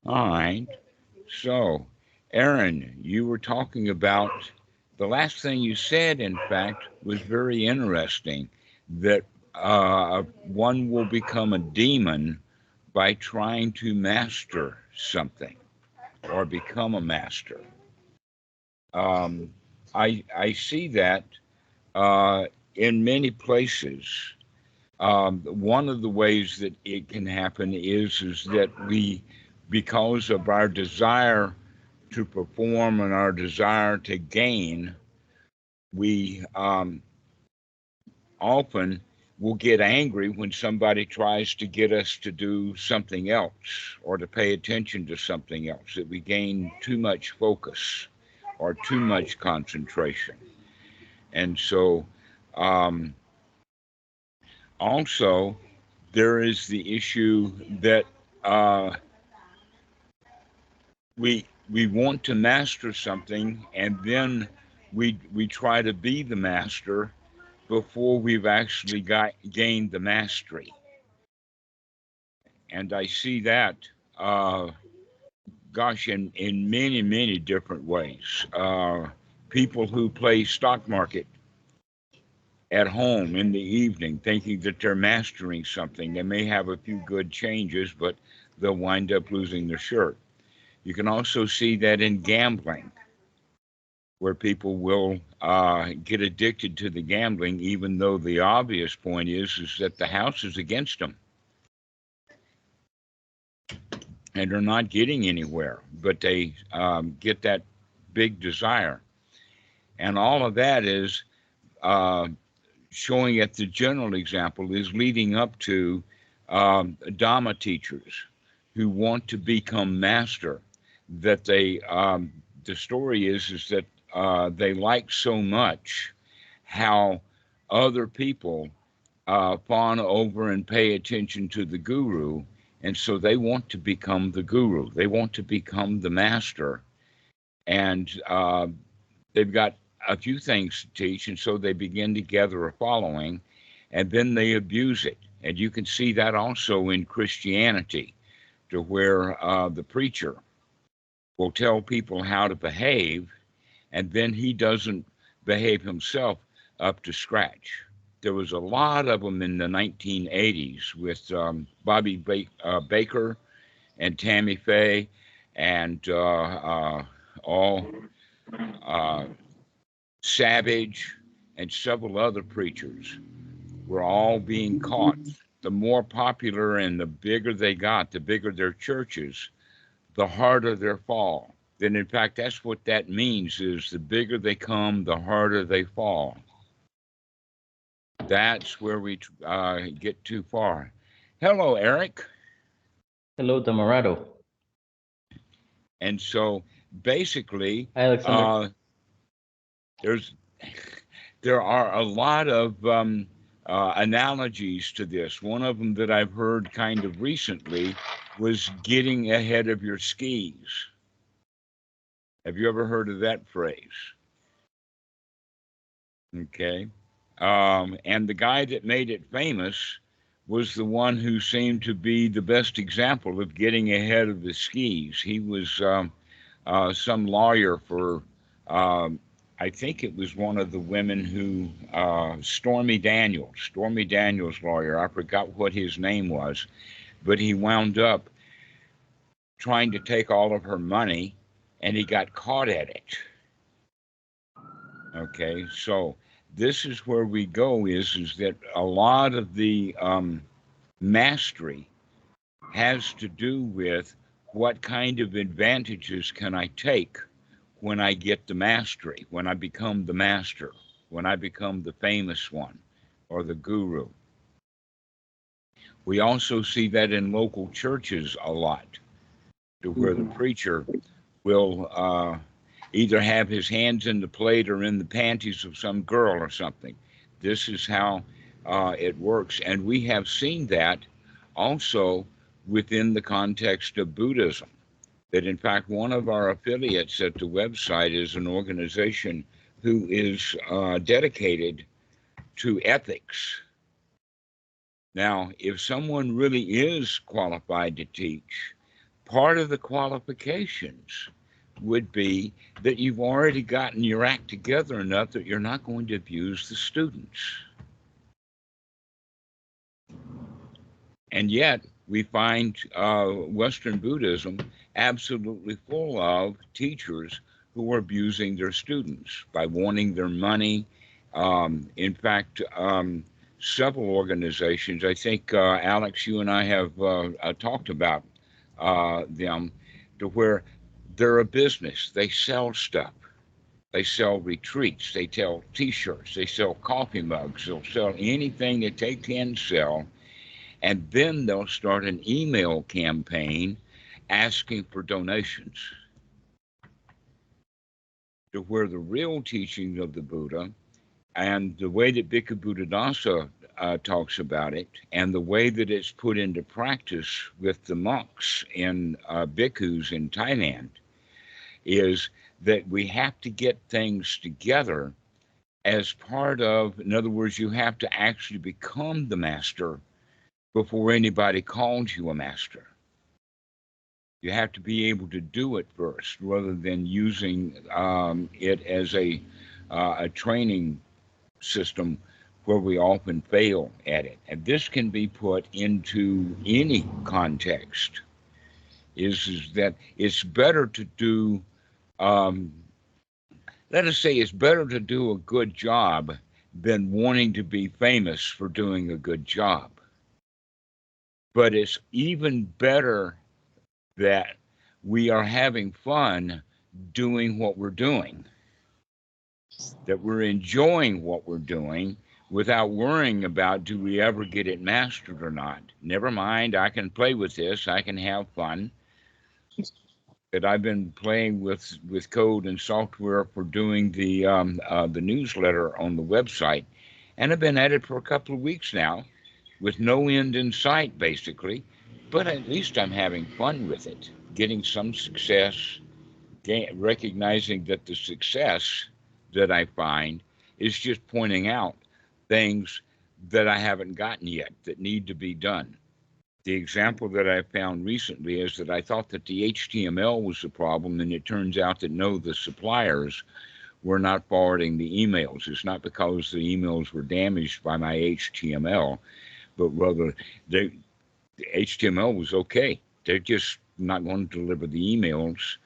All right. So, Aaron, you were talking about the last thing you said, in fact, was very interesting that one will become a demon by trying to master something or become a master. Um, I see that uh, in many places. One of the ways that it can happen is that we, because of our desire to perform and our desire to gain, we often will get angry when somebody tries to get us to do something else or to pay attention to something else, that we gain too much focus or too much concentration. And so, um, also, there is the issue that uh, we want to master something, and then we try to be the master before we've actually gained the mastery. And I see that, uh, gosh, in many different ways. People who play stock market at home in the evening, thinking that they're mastering something. They may have a few good changes, but they'll wind up losing their shirt. You can also see that in gambling, where people will get addicted to the gambling, even though the obvious point is that the house is against them and they're not getting anywhere, but they get that big desire. And all of that is uh, showing at the general example is leading up to Dhamma teachers who want to become master. That the story is that they like so much how other people fawn over and pay attention to the guru, and so they want to become the guru. They want to become the master, and they've got a few things to teach, and so they begin to gather a following, and then they abuse it. And you can see that also in Christianity, to where the preacher will tell people how to behave, and then he doesn't behave himself up to scratch. There was a lot of them in the 1980s with Baker and Tammy Faye and all uh, Savage and several other preachers were all being caught. The more popular and the bigger they got, the bigger their churches, the harder their fall. Then, in fact, that's what that means: is the bigger they come, the harder they fall. That's where we get too far. Hello, Eric. Hello, Dhammarato. And so, basically, Hi, Alexander. there's there are a lot of analogies to this. One of them that I've heard kind of recently was getting ahead of your skis. Have you ever heard of that phrase? Okay. And the guy that made it famous was the one who seemed to be the best example of getting ahead of the skis. He was some lawyer for, um, I think it was one of the women who, Stormy Daniels' lawyer. I forgot what his name was, but he wound up trying to take all of her money and he got caught at it. Okay, so this is where we go is that a lot of the mastery has to do with what kind of advantages can I take when I get the mastery, when I become the master, when I become the famous one or the guru. We also see that in local churches a lot, to where the preacher will either have his hands in the plate or in the panties of some girl or something. This is how it works. And we have seen that also within the context of Buddhism. That in fact, one of our affiliates at the website is an organization who is dedicated to ethics. Now, if someone really is qualified to teach, part of the qualifications would be that you've already gotten your act together enough that you're not going to abuse the students. And yet, we find Western Buddhism absolutely full of teachers who are abusing their students by wanting their money. In fact, several organizations, I think, Alex, you and I have talked about them, to where they're a business. They sell stuff. They sell retreats. They sell T-shirts. They sell coffee mugs. They'll sell anything that they can sell. And then they'll start an email campaign asking for donations, to where the real teaching of the Buddha and the way that Bhikkhu Buddhadasa talks about it, and the way that it's put into practice with the monks and bhikkhus in Thailand, is that we have to get things together as part of, in other words, you have to actually become the master before anybody calls you a master. You have to be able to do it first, rather than using it as a training system where we often fail at it. And this can be put into any context, is that it's better to do, let us say it's better to do a good job than wanting to be famous for doing a good job. But it's even better that we are having fun doing what we're doing, that we're enjoying what we're doing without worrying about, do we ever get it mastered or not? Never mind, I can play with this, I can have fun. That I've been playing with code and software for doing the newsletter on the website, and I've been at it for a couple of weeks now, with no end in sight, basically, but at least I'm having fun with it, getting some success, recognizing that the success that I find is just pointing out things that I haven't gotten yet that need to be done. The example that I found recently is that I thought that the HTML was the problem, and it turns out that no, the suppliers were not forwarding the emails. It's not because the emails were damaged by my HTML, but rather the HTML was okay. They're just not going to deliver the emails.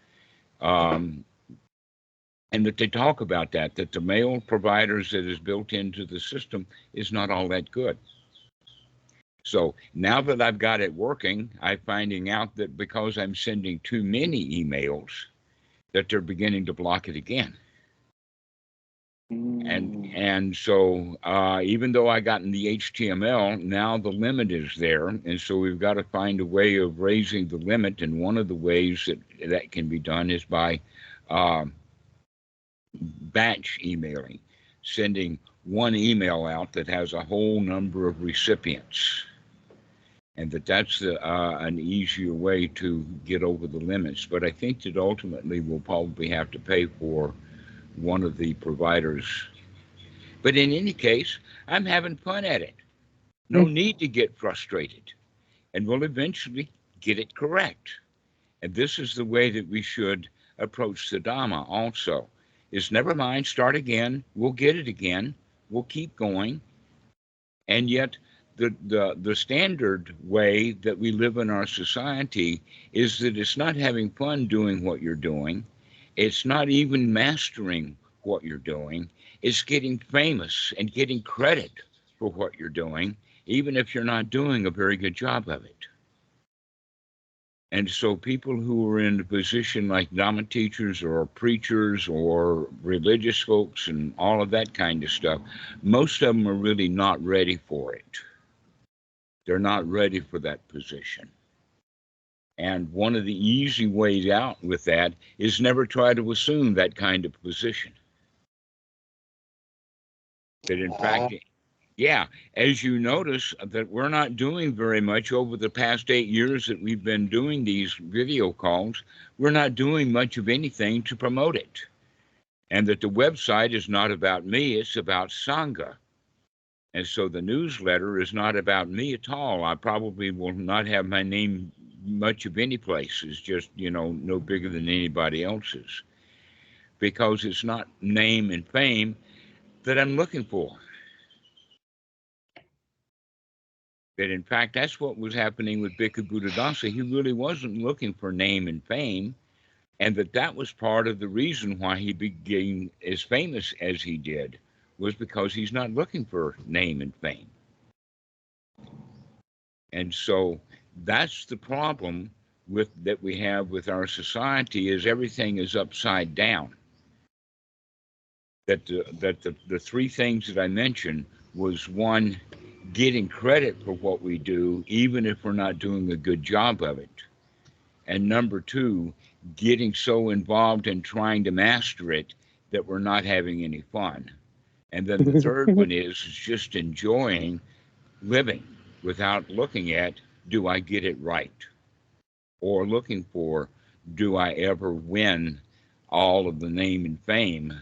And that they talk about that the mail providers that is built into the system is not all that good. So now that I've got it working, I'm finding out that because I'm sending too many emails, that they're beginning to block it again. And so even though I got in the HTML, now the limit is there. And so we've got to find a way of raising the limit. And one of the ways that can be done is by batch emailing, sending one email out that has a whole number of recipients. And that's an easier way to get over the limits. But I think that ultimately we'll probably have to pay for one of the providers. But in any case, I'm having fun at it. No need to get frustrated. And we'll eventually get it correct. And this is the way that we should approach the Dhamma also, is never mind, start again, we'll get it again, we'll keep going. And yet the standard way that we live in our society is that it's not having fun doing what you're doing. It's not even mastering what you're doing. It's getting famous and getting credit for what you're doing, even if you're not doing a very good job of it. And so people who are in a position like Dhamma teachers or preachers or religious folks and all of that kind of stuff, most of them are really not ready for it. They're not ready for that position. And one of the easy ways out with that is never try to assume that kind of position. That in fact, yeah, as you notice that we're not doing very much over the past 8 years that we've been doing these video calls, we're not doing much of anything to promote it. And that the website is not about me, it's about Sangha. And so the newsletter is not about me at all. I probably will not have my name much of any place is just, no bigger than anybody else's, because it's not name and fame that I'm looking for. That in fact, that's what was happening with Bhikkhu Buddhadasa. He really wasn't looking for name and fame, and that was part of the reason why he became as famous as he did, was because he's not looking for name and fame. And so that's the problem that we have with our society, is everything is upside down. That the three things that I mentioned was, one, getting credit for what we do, even if we're not doing a good job of it. And number two, getting so involved in trying to master it that we're not having any fun. And then the third one is just enjoying living without looking at, do I get it right? Or looking for, do I ever win all of the name and fame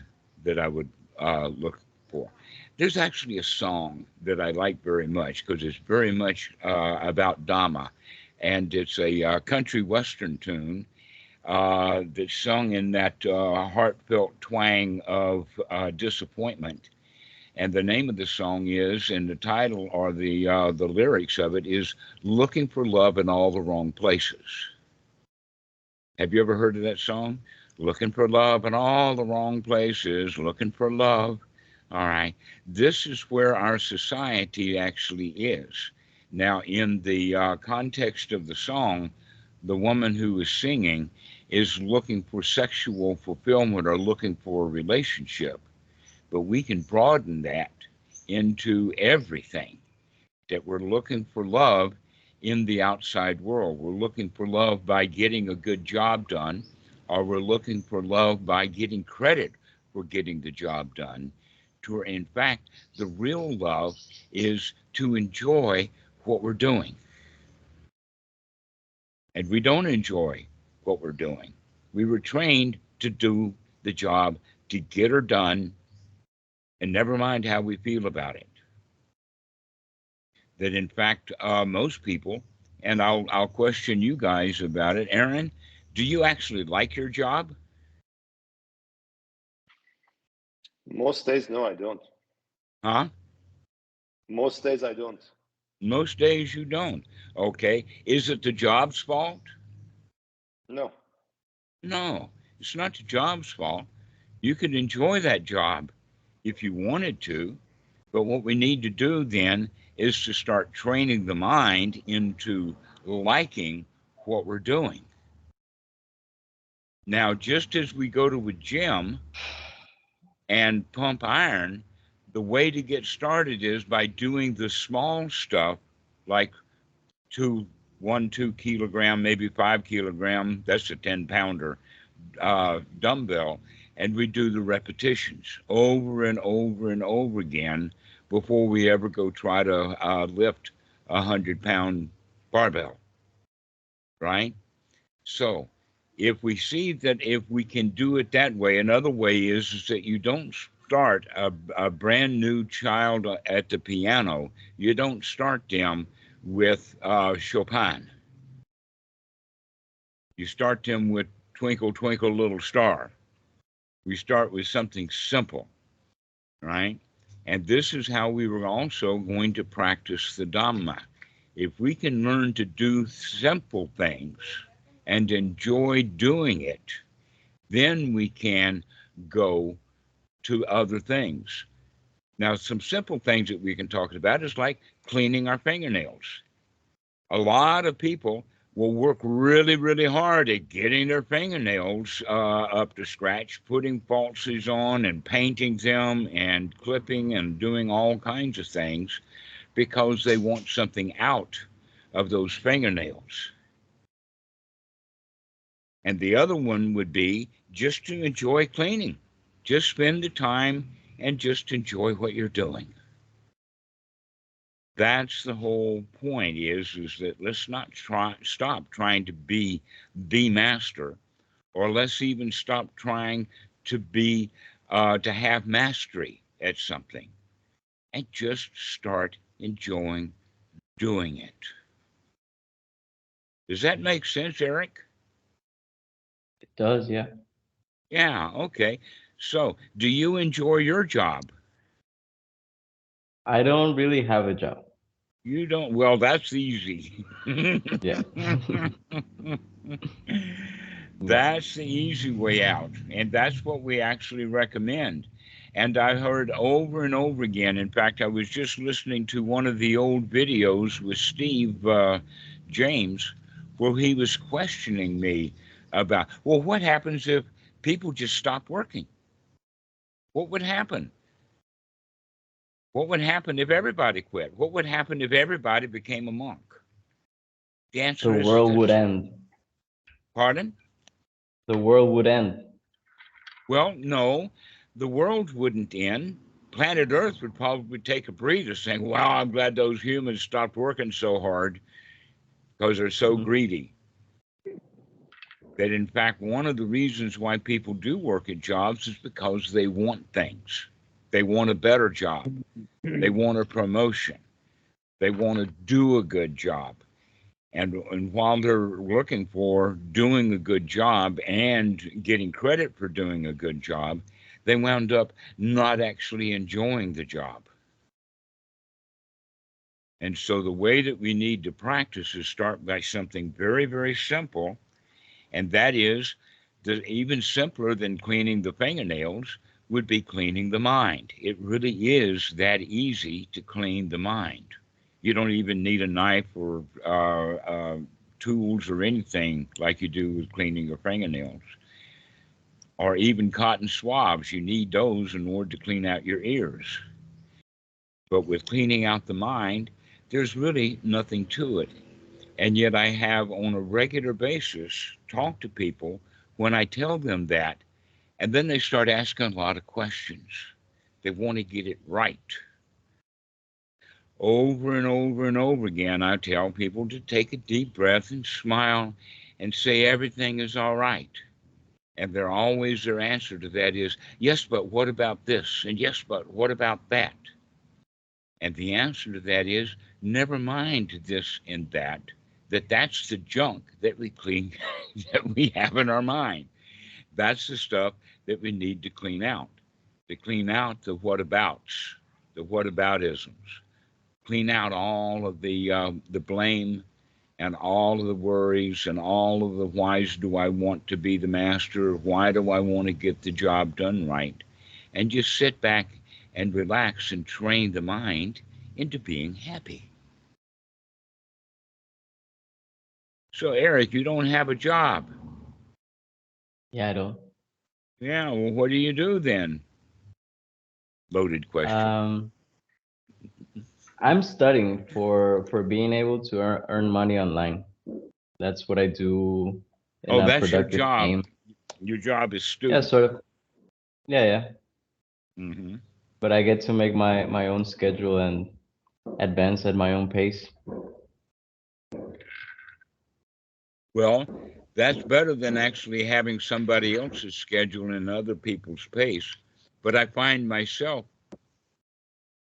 that I would look for? There's actually a song that I like very much, because it's very much about Dhamma, and it's a country western tune that's sung in that heartfelt twang of disappointment. And the name of the song is, and the title or the lyrics of it is, "Looking for Love in All the Wrong Places." Have you ever heard of that song? Looking for love in all the wrong places, looking for love. All right. This is where our society actually is. Now, in the context of the song, the woman who is singing is looking for sexual fulfillment or looking for a relationship. But we can broaden that into everything, that we're looking for love in the outside world. We're looking for love by getting a good job done, or we're looking for love by getting credit for getting the job done. To, in fact, the real love is to enjoy what we're doing. And we don't enjoy what we're doing. We were trained to do the job, to get her done, and never mind how we feel about it. That in fact, most people, and I'll question you guys about it. Aaron, do you actually like your job? Most days, no, I don't. Huh? Most days I don't. Most days you don't. Okay. Is it the job's fault? No. No, it's not the job's fault. You could enjoy that job if you wanted to, but what we need to do then is to start training the mind into liking what we're doing. Now, just as we go to a gym and pump iron, the way to get started is by doing the small stuff, like 2 kilogram, maybe 5 kilogram, that's a 10-pounder dumbbell, and we do the repetitions over and over and over again before we ever go try to lift a 100-pound barbell, right? So if we see that if we can do it that way, another way is that you don't start a brand new child at the piano. You don't start them with Chopin. You start them with Twinkle, Twinkle, Little Star. We start with something simple, right? And this is how we were also going to practice the Dhamma. If we can learn to do simple things and enjoy doing it, then we can go to other things. Now, some simple things that we can talk about is like cleaning our fingernails. A lot of people will work really, really hard at getting their fingernails up to scratch, putting falsies on and painting them and clipping and doing all kinds of things because they want something out of those fingernails. And the other one would be just to enjoy cleaning. Just spend the time and just enjoy what you're doing. That's the whole point is that let's not stop trying to be the master, or let's even stop trying to be, to have mastery at something, and just start enjoying doing it. Does that make sense, Eric? It does, yeah. Yeah, okay. So, do you enjoy your job? I don't really have a job. You don't? Well, that's easy. Yeah. Yeah. That's the easy way out. And that's what we actually recommend. And I heard over and over again. In fact, I was just listening to one of the old videos with Steve James, where he was questioning me about, well, what happens if people just stopped working? What would happen? What would happen if everybody quit? What would happen if everybody became a monk? The The answer is world would this. end. Pardon? The world would end. Well, no, the world wouldn't end. Planet Earth would probably take a breather saying, wow, I'm glad those humans stopped working so hard because they're so Mhm. greedy. That, in fact, one of the reasons why people do work at jobs is because they want things. They want a better job. They want a promotion. They want to do a good job. And while they're looking for doing a good job and getting credit for doing a good job, they wound up not actually enjoying the job. And so the way that we need to practice is start by something very, very simple. And that is even simpler than cleaning the fingernails would be cleaning the mind. It really is that easy to clean the mind. You don't even need a knife or tools or anything like you do with cleaning your fingernails, or even cotton swabs. You need those in order to clean out your ears. But with cleaning out the mind, there's really nothing to it. And yet I have on a regular basis talked to people when I tell them that, and then they start asking a lot of questions. They want to get it right. Over and over and over again, I tell people to take a deep breath and smile and say everything is all right. And they're always, their answer to that is, yes, but what about this? And yes, but what about that? And the answer to that is, never mind this and that, that's the junk that we clean, that we have in our mind. That's the stuff that we need to clean out the whatabouts, the whataboutisms, clean out all of the blame and all of the worries and all of the whys do I want to be the master? Why do I want to get the job done right? And just sit back and relax and train the mind into being happy. So, Eric, you don't have a job. Yeah, I don't. Yeah, well, what do you do then? Loaded question. I'm studying for being able to earn money online. That's what I do in Oh, a that's your productive job. game. Your job is Yeah, student. sort of. Yeah, yeah. Mm-hmm. But I get to make my own schedule and advance at my own pace. Well, that's better than actually having somebody else's schedule and other people's pace. But I find myself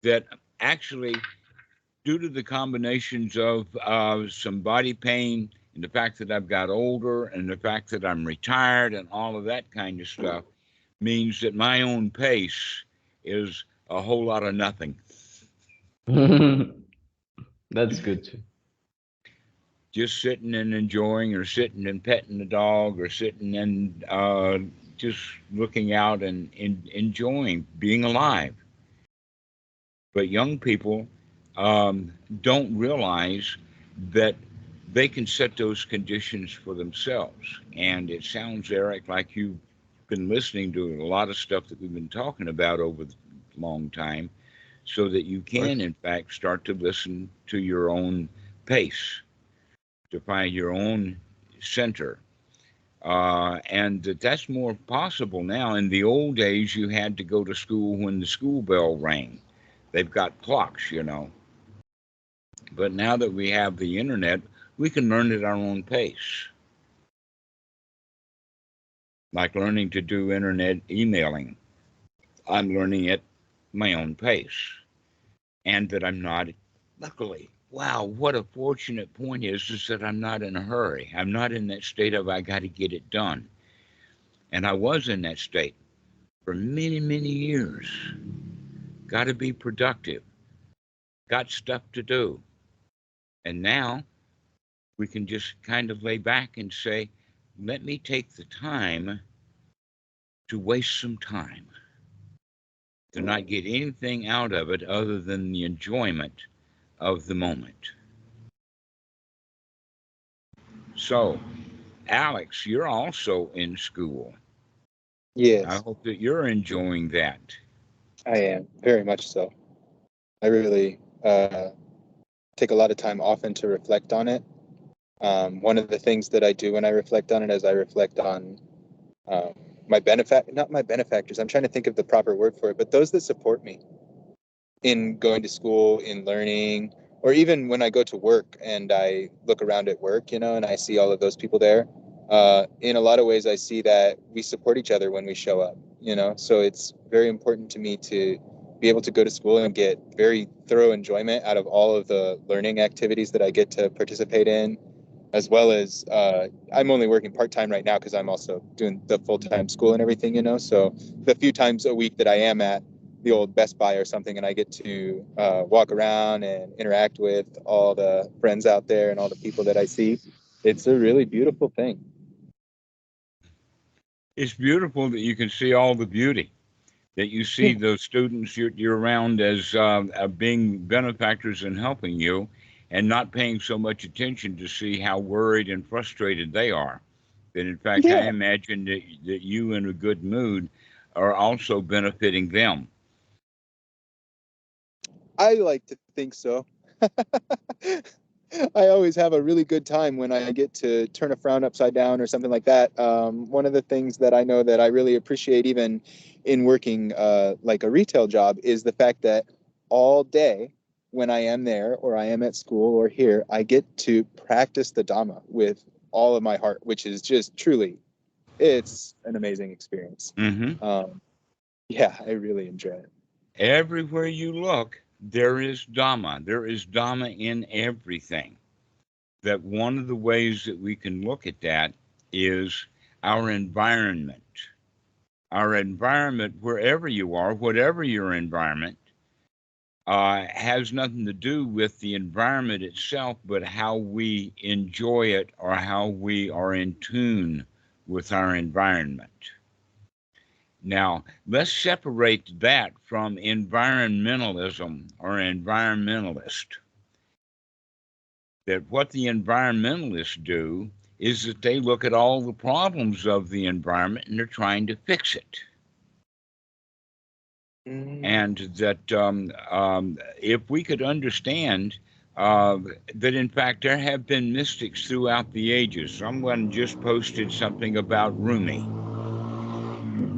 that actually, due to the combinations of some body pain and the fact that I've got older and the fact that I'm retired and all of that kind of stuff, means that my own pace is a whole lot of nothing. That's good too. Just sitting and enjoying, or sitting and petting the dog, or sitting and just looking out and enjoying being alive. But young people don't realize that they can set those conditions for themselves. And it sounds, Eric, like you've been listening to a lot of stuff that we've been talking about over the long time, so that you Of course. can, in fact, start to listen to your own pace, to find your own center. And that's more possible now. In the old days, you had to go to school when the school bell rang. They've got clocks, you know. But now that we have the internet, we can learn at our own pace. Like learning to do internet emailing. I'm learning at my own pace. And that I'm not, luckily, wow, what a fortunate point is that I'm not in a hurry. I'm not in that state of I got to get it done. And I was in that state for many, many years. Got to be productive. Got stuff to do. And now we can just kind of lay back and say, let me take the time to waste some time, to not get anything out of it other than the enjoyment of the moment. So, Alex, you're also in school. I Yes, hope that you're enjoying that. I am very much so. I really take a lot of time often to reflect on it. One of the things that I do when I reflect on it is I reflect on not my benefactors. I'm trying to think of the proper word for it, but those that support me in going to school, in learning, or even when I go to work and I look around at work, and I see all of those people there. In a lot of ways, I see that we support each other when we show up, so it's very important to me to be able to go to school and get very thorough enjoyment out of all of the learning activities that I get to participate in, as well as I'm only working part-time right now because I'm also doing the full-time school and everything, so the few times a week that I am at the old Best Buy or something and I get to walk around and interact with all the friends out there and all the people that I see, it's a really beautiful thing. It's beautiful that you can see all the beauty, that you see those students you're around as being benefactors and helping you, and not paying so much attention to see how worried and frustrated they are. That in fact, I Yeah, imagine that you in a good mood are also benefiting them. I like to think so. I always have a really good time when I get to turn a frown upside down or something like that. One of the things that I know that I really appreciate, even in working like a retail job, is the fact that all day when I am there or I am at school or here, I get to practice the Dhamma with all of my heart, which is just truly, it's an amazing experience. Hmm. Yeah, I really enjoy it. Everywhere you look, there is Dhamma. There is Dhamma in everything. That one of the ways that we can look at that is our environment. Our environment, wherever you are, whatever your environment, has nothing to do with the environment itself, but how we enjoy it or how we are in tune with our environment. Now, let's separate that from environmentalism or environmentalist. That what the environmentalists do is that they look at all the problems of the environment and they're trying to fix it. And that if we could understand that, in fact, there have been mystics throughout the ages. Someone just posted something about Rumi,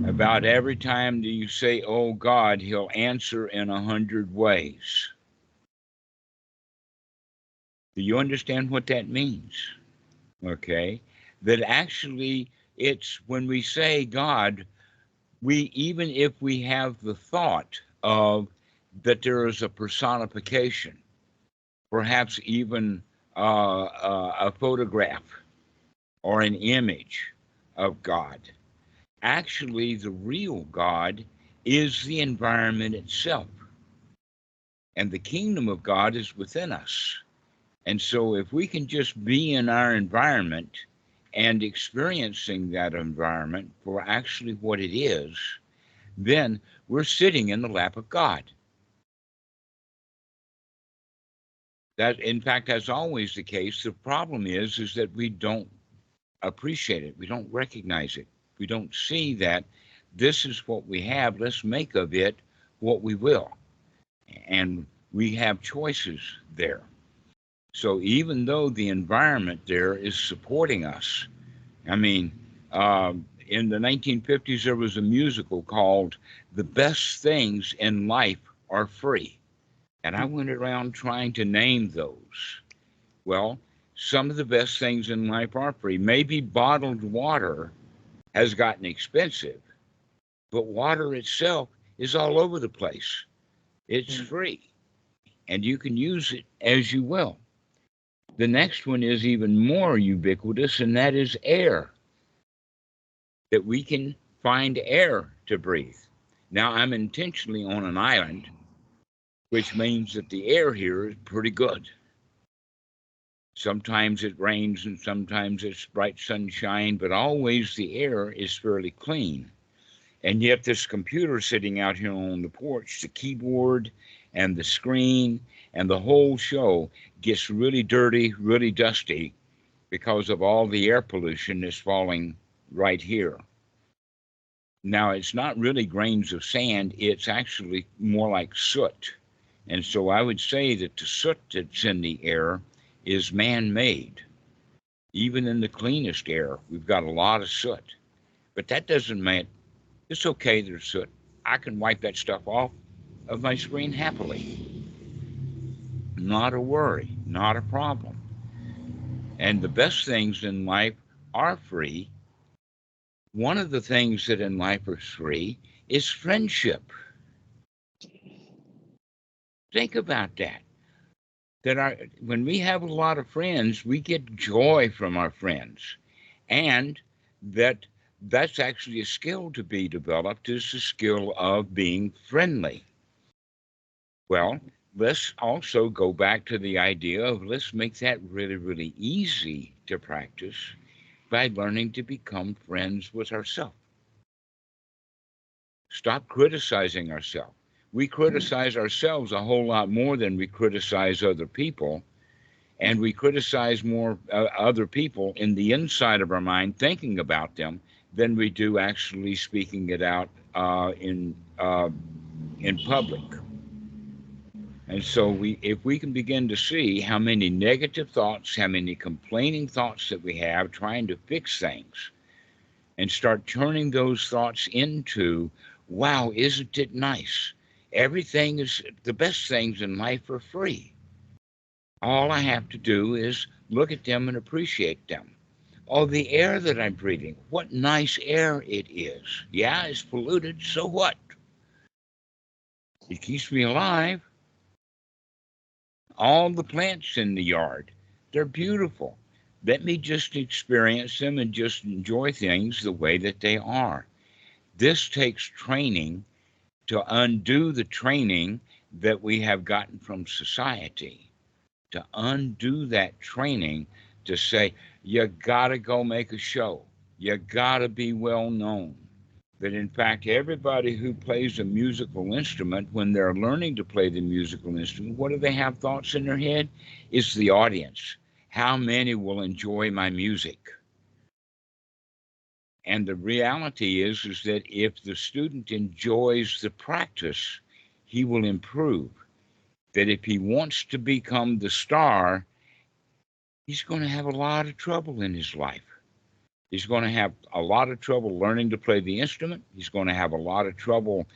about every time that you say, oh God, he'll answer in 100 ways. Do you understand what that means? Okay. That actually it's when we say God, even if we have the thought of that there is a personification, perhaps even a photograph or an image of God, actually the real God is the environment itself. And the kingdom of God is within us. And so if we can just be in our environment and experiencing that environment for actually what it is, then we're sitting in the lap of God. That, in fact, that's always the case. The problem is that we don't appreciate it. We don't recognize it. We don't see that this is what we have. Let's make of it what we will. And we have choices there. So even though the environment there is supporting us, I mean, in the 1950s, there was a musical called The Best Things in Life Are Free. And I went around trying to name those. Well, some of the best things in life are free. Maybe bottled water has gotten expensive, but water itself is all over the place. It's free. and you can use it as you will. The next one is even more ubiquitous, and that is air, that we can find air to breathe. Now, I'm intentionally on an island, which means that the air here is pretty good. Sometimes it rains and sometimes it's bright sunshine, but always the air is fairly clean. And yet this computer sitting out here on the porch, the keyboard and the screen and the whole show gets really dirty, really dusty because of all the air pollution that's falling right here. Now, it's not really grains of sand, it's actually more like soot. And so I would say that the soot that's in the air is man-made. Even in the cleanest air, we've got a lot of soot. But that doesn't mean it's okay there's soot. I can wipe that stuff off of my screen happily. Not a worry, not a problem. And the best things in life are free. One of the things that in life are free is friendship. Think about that. When we have a lot of friends, we get joy from our friends. And that's actually a skill to be developed, is the skill of being friendly. Well, let's also go back to the idea of let's make that really, really easy to practice by learning to become friends with ourselves. Stop criticizing ourselves. We criticize ourselves a whole lot more than we criticize other people. And we criticize more other people in the inside of our mind, thinking about them, than we do actually speaking it out in public. And so if we can begin to see how many negative thoughts, how many complaining thoughts that we have trying to fix things, and start turning those thoughts into, wow, isn't it nice? Everything is, the best things in life are free. All I have to do is look at them and appreciate them. Oh, the air that I'm breathing, what nice air it is. Yeah, it's polluted, so what? It keeps me alive. All the plants in the yard, they're beautiful. Let me just experience them and just enjoy things the way that they are. This takes training to undo the training that we have gotten from society. To undo that training to say, you gotta go make a show. You gotta be well known. That in fact, everybody who plays a musical instrument, when they're learning to play the musical instrument, what do they have thoughts in their head? It's the audience. How many will enjoy my music? And the reality is that if the student enjoys the practice, he will improve. That if he wants to become the star, he's going to have a lot of trouble in his life. He's going to have a lot of trouble learning to play the instrument. He's going to have a lot of trouble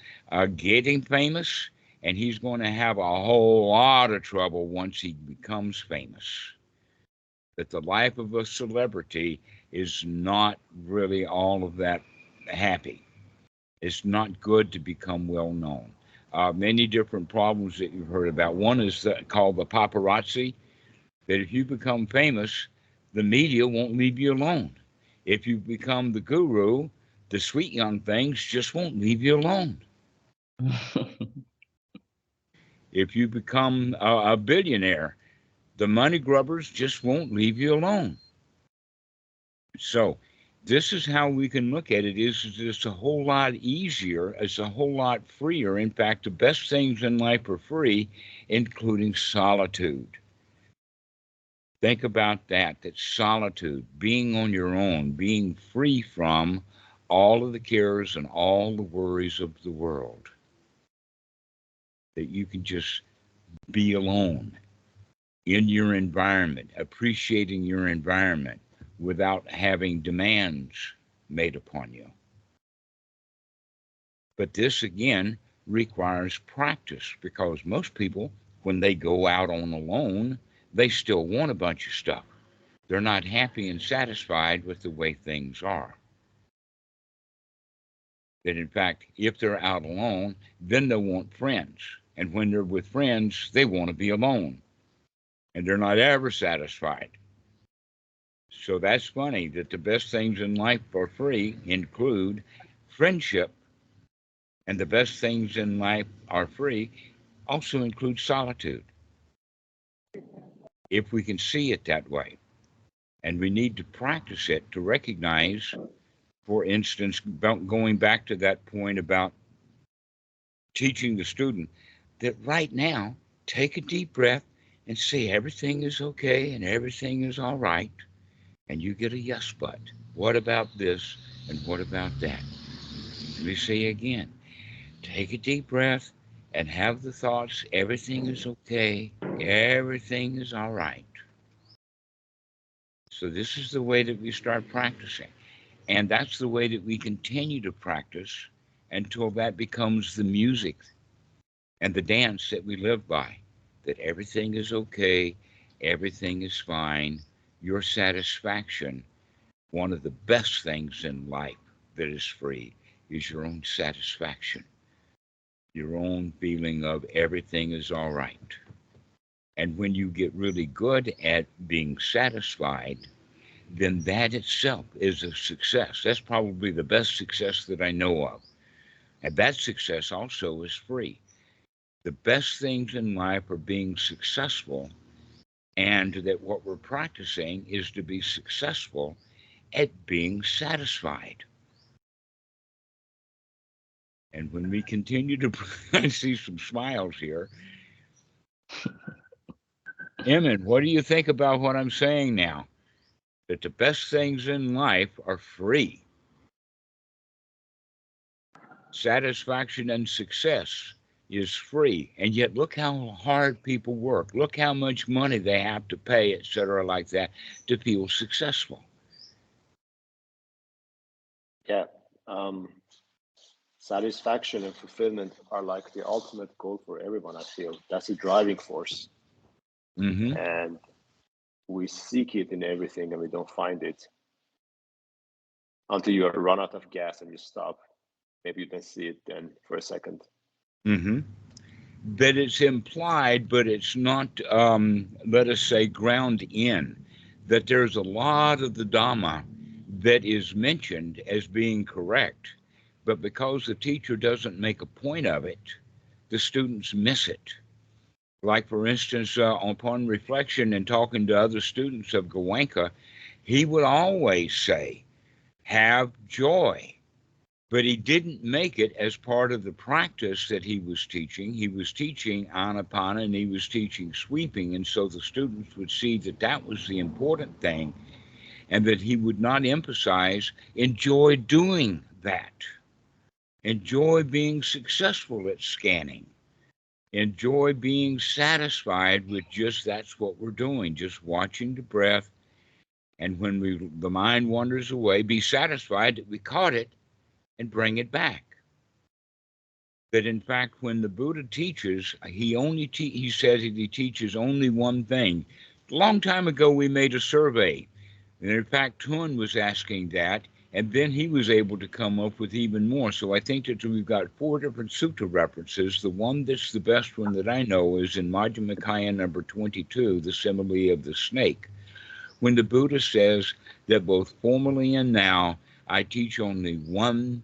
getting famous. And he's going to have a whole lot of trouble once he becomes famous. That the life of a celebrity is not really all of that happy. It's not good to become well known. Many different problems that you've heard about. One is called the paparazzi, that if you become famous, the media won't leave you alone. If you become the guru, the sweet young things just won't leave you alone. If you become a billionaire, the money grubbers just won't leave you alone. So this is how we can look at it, is it's a whole lot easier, it's a whole lot freer. In fact, the best things in life are free, including solitude. Think about that solitude, being on your own, being free from all of the cares and all the worries of the world. That you can just be alone in your environment, appreciating your environment without having demands made upon you. But this, again, requires practice, because most people, when they go out on alone, they still want a bunch of stuff. They're not happy and satisfied with the way things are. That in fact, if they're out alone, then they'll want friends. And when they're with friends, they want to be alone. And they're not ever satisfied. So that's funny that the best things in life for free include friendship, and the best things in life are free also include solitude, if we can see it that way. And we need to practice it to recognize, for instance, going back to that point about teaching the student, that right now, take a deep breath and say everything is okay and everything is all right. And you get a yes, but what about this and what about that? Let me say again, take a deep breath and have the thoughts, everything is okay, everything is all right. So this is the way that we start practicing. And that's the way that we continue to practice until that becomes the music and the dance that we live by, that everything is okay, everything is fine, your satisfaction. One of the best things in life that is free is your own satisfaction, your own feeling of everything is all right. And when you get really good at being satisfied, then that itself is a success. That's probably the best success that I know of. And that success also is free. The best things in life are being successful, and that what we're practicing is to be successful at being satisfied. And when we continue to, I see some smiles here. Emmett, what do you think about what I'm saying now? That the best things in life are free. Satisfaction and success is free. And yet look how hard people work. Look how much money they have to pay, etc., like that, to feel successful. Yeah. Satisfaction and fulfillment are like the ultimate goal for everyone, I feel. That's the driving force. Mm-hmm. And we seek it in everything and we don't find it until you run out of gas and you stop. Maybe you can see it then for a second. Mm-hmm. That it's implied, but it's not, let us say, ground in, that there's a lot of the Dhamma that is mentioned as being correct, but because the teacher doesn't make a point of it, the students miss it. Like, for instance, upon reflection and talking to other students of Goenka, he would always say, have joy. But he didn't make it as part of the practice that he was teaching. He was teaching Anapana and he was teaching sweeping. And so the students would see that that was the important thing, and that he would not emphasize enjoy doing that. Enjoy being successful at scanning. Enjoy being satisfied with just that's what we're doing, just watching the breath. And when the mind wanders away, be satisfied that we caught it and bring it back. That in fact, when the Buddha teaches, he says that he teaches only one thing. A long time ago, we made a survey, and in fact, Tun was asking that, and then he was able to come up with even more. So I think that we've got 4 different sutta references. The one that's the best one that I know is in Majjhima Nikaya number 22, the simile of the snake, when the Buddha says that both formerly and now, I teach only one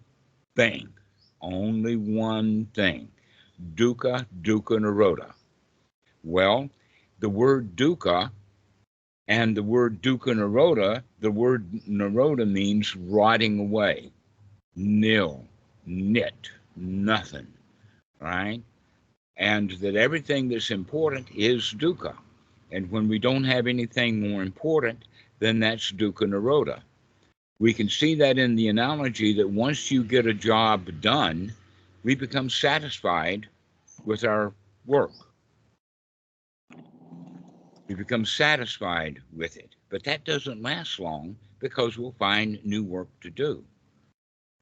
thing. Only one thing. Dukkha, dukkha, nirodha. Well, the word dukkha and the word dukkha nirodha, the word nirodha means rotting away. Nil, nit, nothing, right? And that everything that's important is dukkha. And when we don't have anything more important, then that's dukkha nirodha. We can see that in the analogy that once you get a job done, we become satisfied with our work. We become satisfied with it. But that doesn't last long because we'll find new work to do.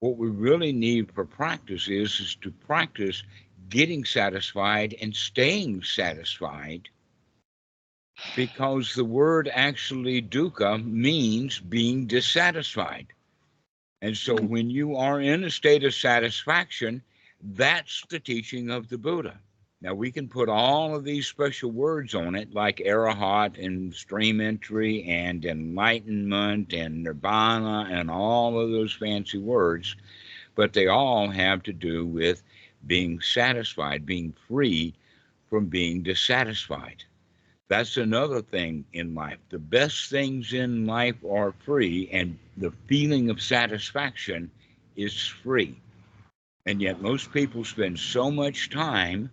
What we really need for practice is to practice getting satisfied and staying satisfied, because the word actually dukkha means being dissatisfied. And so when you are in a state of satisfaction, that's the teaching of the Buddha. Now, we can put all of these special words on it, like Arahat and stream entry and enlightenment and nirvana and all of those fancy words, but they all have to do with being satisfied, being free from being dissatisfied. That's another thing in life. The best things in life are free, and the feeling of satisfaction is free. And yet, most people spend so much time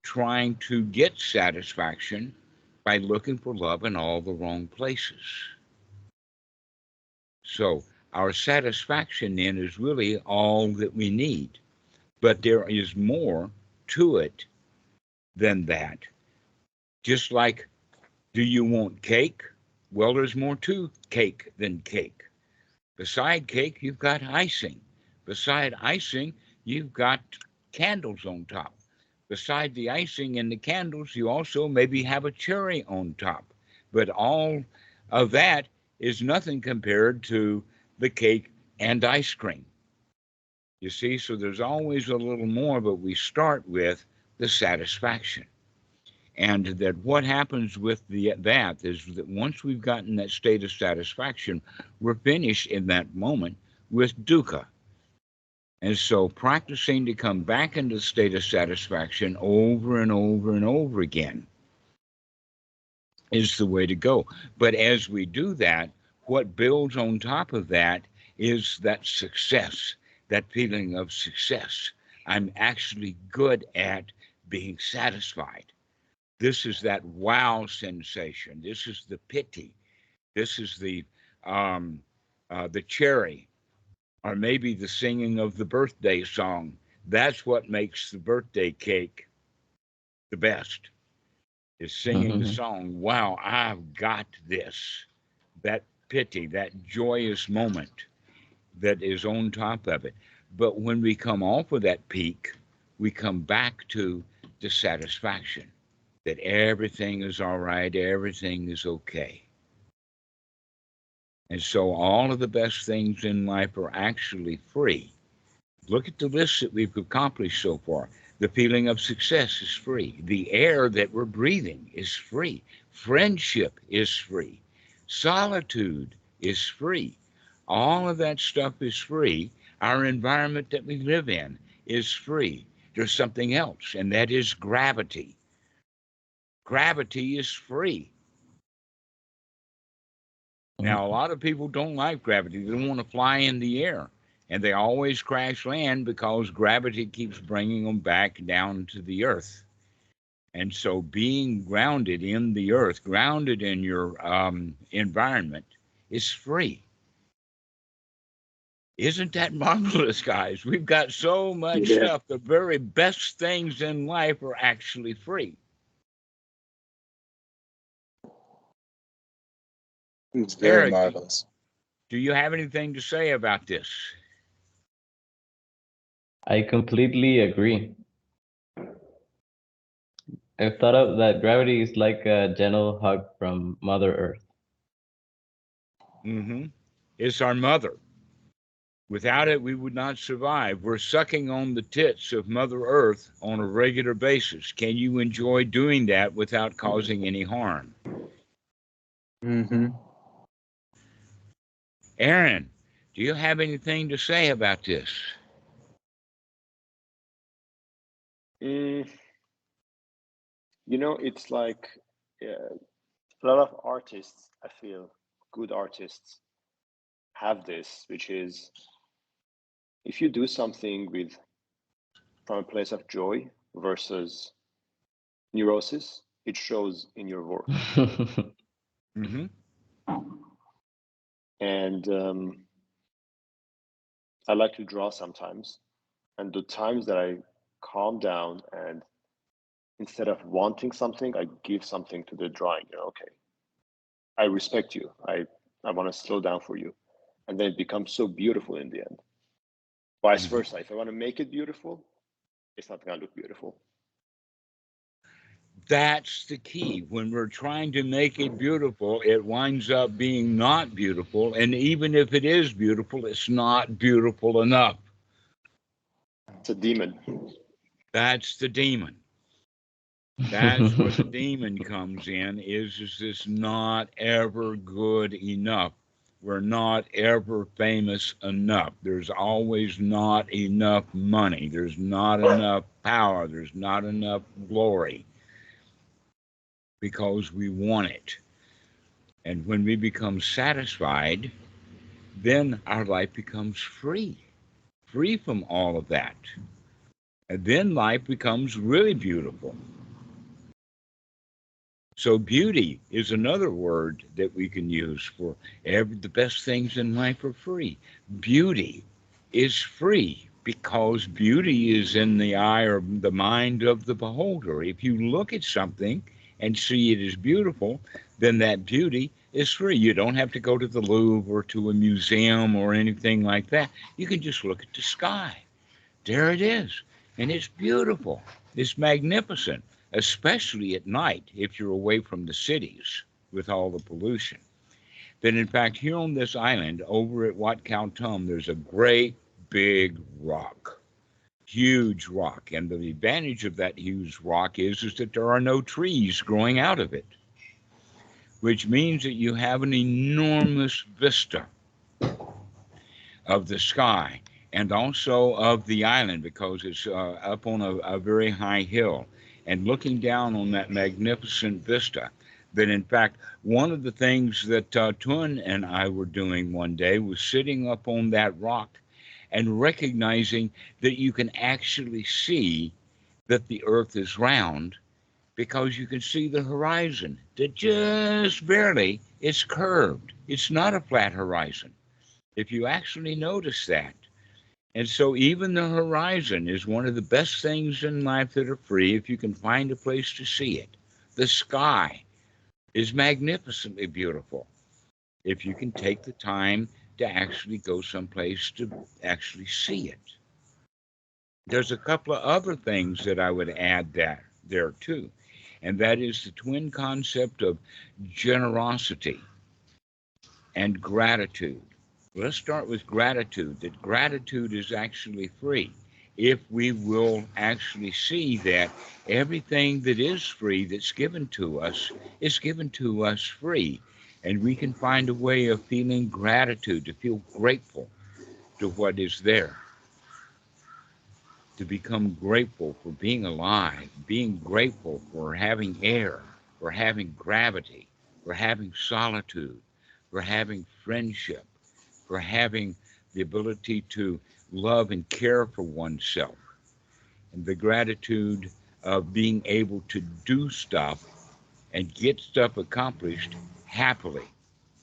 trying to get satisfaction by looking for love in all the wrong places. So our satisfaction then is really all that we need. But there is more to it than that. Just like, do you want cake? Well, there's more to cake than cake. Beside cake, you've got icing. Beside icing, you've got candles on top. Beside the icing and the candles, you also maybe have a cherry on top. But all of that is nothing compared to the cake and ice cream. You see, so there's always a little more, but we start with the satisfaction. And that what happens with that is that once we've gotten that state of satisfaction, we're finished in that moment with dukkha. And so practicing to come back into the state of satisfaction over and over and over again is the way to go. But as we do that, what builds on top of that is that success, that feeling of success. I'm actually good at being satisfied. This is that wow sensation. This is the piti. This is the cherry. Or maybe the singing of the birthday song. That's what makes the birthday cake the best, is singing the song. Wow, I've got this. That pity, that joyous moment that is on top of it. But when we come off of that peak, we come back to the satisfaction that everything is all right, everything is okay. And so all of the best things in life are actually free. Look at the list that we've accomplished so far. The feeling of success is free. The air that we're breathing is free. Friendship is free. Solitude is free. All of that stuff is free. Our environment that we live in is free. There's something else, and that is gravity. Gravity is free. Now, a lot of people don't like gravity. They don't want to fly in the air. And they always crash land because gravity keeps bringing them back down to the earth. And so being grounded in the earth, grounded in your environment, is free. Isn't that marvelous, guys? We've got so much stuff. The very best things in life are actually free. It's very Eric, marvelous. do you have anything to say about this? I completely agree. I've thought of that gravity is like a gentle hug from Mother Earth. It's our mother. Without it, we would not survive. We're sucking on the tits of Mother Earth on a regular basis. Can you enjoy doing that without causing any harm? Aaron, do you have anything to say about this? It's like a lot of artists, I feel, good artists have this, which is if you do something from a place of joy versus neurosis, it shows in your work. And I like to draw sometimes, and the times that I calm down and instead of wanting something, I give something to the drawing. Okay, I respect you. I want to slow down for you. And then it becomes so beautiful in the end. Vice versa. If I want to make it beautiful, it's not going to look beautiful. That's the key. When we're trying to make it beautiful, it winds up being not beautiful. And even if it is beautiful, it's not beautiful enough. It's a demon. That's the demon. That's where the demon comes in, is this not ever good enough. We're not ever famous enough. There's always not enough money. There's not enough power. There's not enough glory because we want it. And when we become satisfied, then our life becomes free from all of that. And then life becomes really beautiful. So beauty is another word that we can use for the best things in life are free. Beauty is free because beauty is in the eye or the mind of the beholder. If you look at something and see it as beautiful, then that beauty is free. You don't have to go to the Louvre or to a museum or anything like that. You can just look at the sky. There it is. And it's beautiful. It's magnificent, especially at night if you're away from the cities with all the pollution. Then, in fact, here on this island, over at Wat Khao Tum, there's a great big rock, huge rock. And the advantage of that huge rock is that there are no trees growing out of it, which means that you have an enormous vista of the sky and also of the island because it's up on a very high hill and looking down on that magnificent vista. That in fact, one of the things that Tun and I were doing one day was sitting up on that rock and recognizing that you can actually see that the earth is round because you can see the horizon, that just barely it's curved. It's not a flat horizon. If you actually notice that. And so even the horizon is one of the best things in life that are free if you can find a place to see it. The sky is magnificently beautiful if you can take the time to actually go someplace to actually see it. There's a couple of other things that I would add there too, and that is the twin concept of generosity and gratitude. Let's start with gratitude, that gratitude is actually free. If we will actually see that everything that is free that's given to us is given to us free, and we can find a way of feeling gratitude, to feel grateful to what is there, to become grateful for being alive, being grateful for having air, for having gravity, for having solitude, for having friendship, for having the ability to love and care for oneself, and the gratitude of being able to do stuff and get stuff accomplished happily.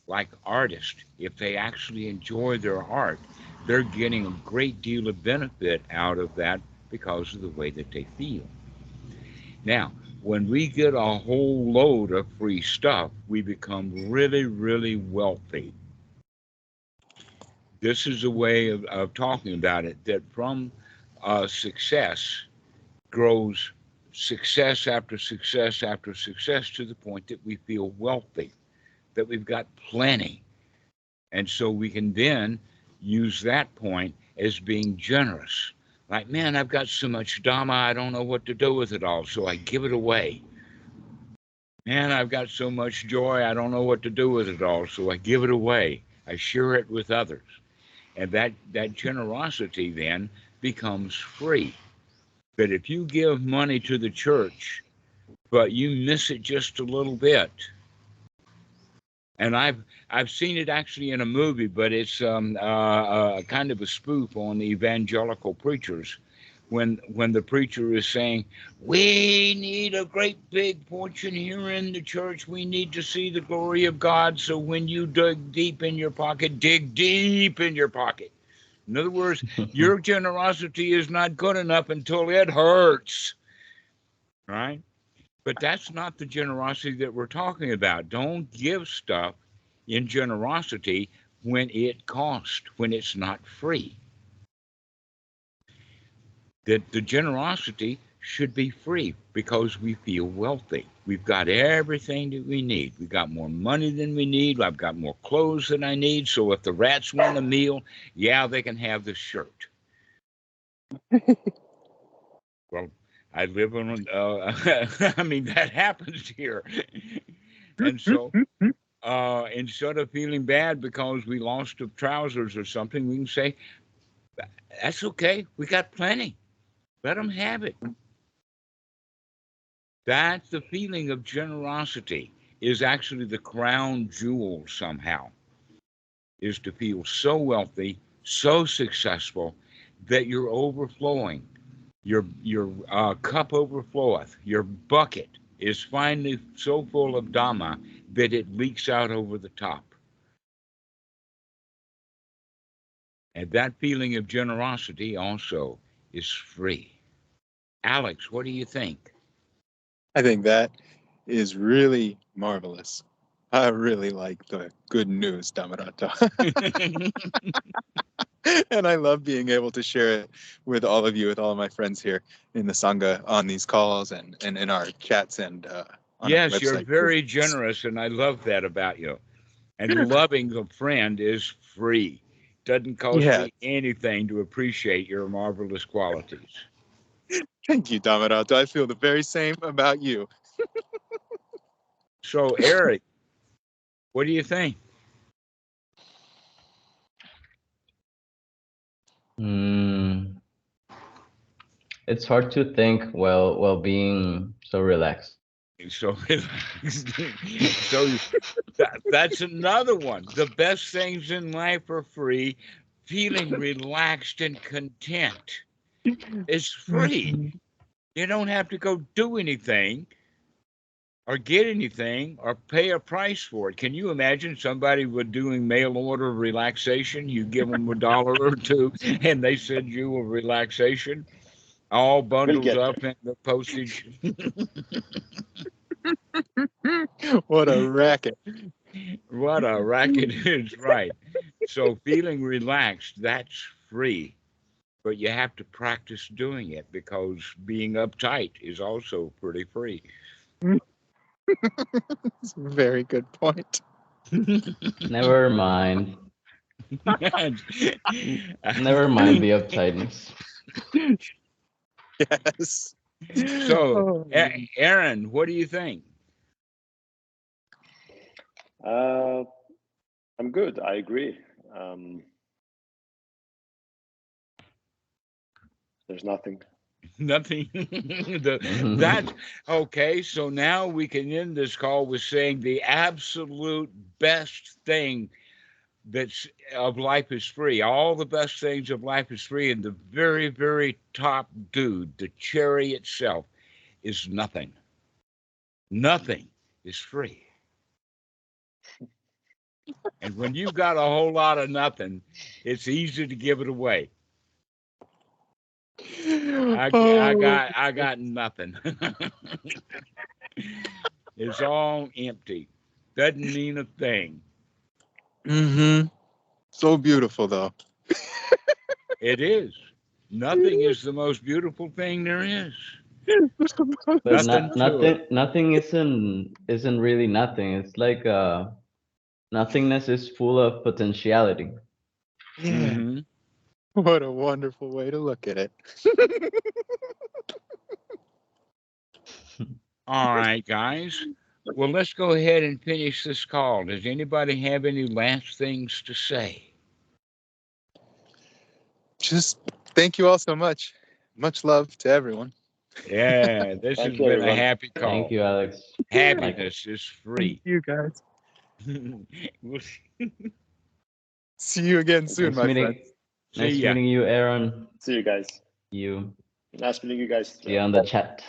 Like artists, if they actually enjoy their art, they're getting a great deal of benefit out of that because of the way that they feel. Now, when we get a whole load of free stuff, we become really, really wealthy. This is a way of talking about it, that from success grows success after success after success to the point that we feel wealthy, that we've got plenty. And so we can then use that point as being generous. Like, man, I've got so much Dhamma, I don't know what to do with it all, so I give it away. Man, I've got so much joy, I don't know what to do with it all, so I give it away. I share it with others. And that generosity then becomes free. But if you give money to the church, but you miss it just a little bit, and I've seen it actually in a movie, but it's kind of a spoof on the evangelical preachers, when the preacher is saying, we need a great big fortune here in the church, we need to see the glory of God, so when you dig deep in your pocket, dig deep in your pocket. In other words, your generosity is not good enough until it hurts, right? But that's not the generosity that we're talking about. Don't give stuff in generosity when it costs, when it's not free. That the generosity should be free because we feel wealthy. We've got everything that we need. We've got more money than we need. I've got more clothes than I need. So if the rats want a meal, yeah, they can have this shirt. Well, I live on, I mean, that happens here. And so instead of feeling bad because we lost the trousers or something, we can say, that's okay. We got plenty. Let them have it. That's the feeling of generosity is actually the crown jewel somehow, is to feel so wealthy, so successful that you're overflowing. Your cup overfloweth. Your bucket is finally so full of Dhamma that it leaks out over the top. And that feeling of generosity also is free. Alex, what do you think? I think that is really marvelous. I really like the good news, Dhammarato. And I love being able to share it with all of you, with all of my friends here in the Sangha on these calls and in our chats and on our Yes, you're website. very generous, and I love that about you. And loving a friend is free. Doesn't cost Yeah. me anything to appreciate your marvelous qualities. Thank you, Dhammarato. I feel the very same about you. So, Eric, what do you think? It's hard to think while being so relaxed. So, so that's another one. The best things in life are free. Feeling relaxed and content is free. You don't have to go do anything or get anything or pay a price for it. Can you imagine somebody was doing mail order relaxation? You give them $1 or two and they send you a relaxation all We'll bundled get up there. in the postage. What a racket. What a racket is right. So feeling relaxed, that's free. But you have to practice doing it because being uptight is also pretty free. It's a very good point. Never mind. Never mind the uptightness. Yes. So, Oh, Aaron, what do you think? I'm good. I agree. There's nothing. Nothing. That's okay. So now we can end this call with saying the absolute best thing that's of life is free. All the best things of life is free, and the very, very top dude, the cherry itself, is nothing. Nothing is free. And when you've got a whole lot of nothing, it's easy to give it away. I got nothing. It's all empty. Doesn't mean a thing. Mm-hmm. So beautiful, though. It is. Nothing is the most beautiful thing there is. But Nothing to it. nothing isn't really nothing. It's like nothingness is full of potentiality. Yeah. Mm-hmm. What a wonderful way to look at it. All right, guys. Well, let's go ahead and finish this call. Does anybody have any last things to say? Just thank you all so much. Much love to everyone. Yeah, this has Thank you, been a everyone. happy call. Thank you, Alex. Happiness is free. You guys. We'll See you again soon, Nice my meeting. friends. see Nice ya. meeting you, Aaron. See you guys. You. Nice meeting you guys. See you on the chat.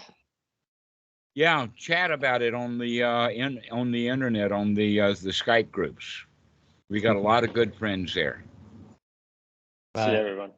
Yeah, chat about it on the on the internet on the Skype groups. We got a lot of good friends there. See you, everyone.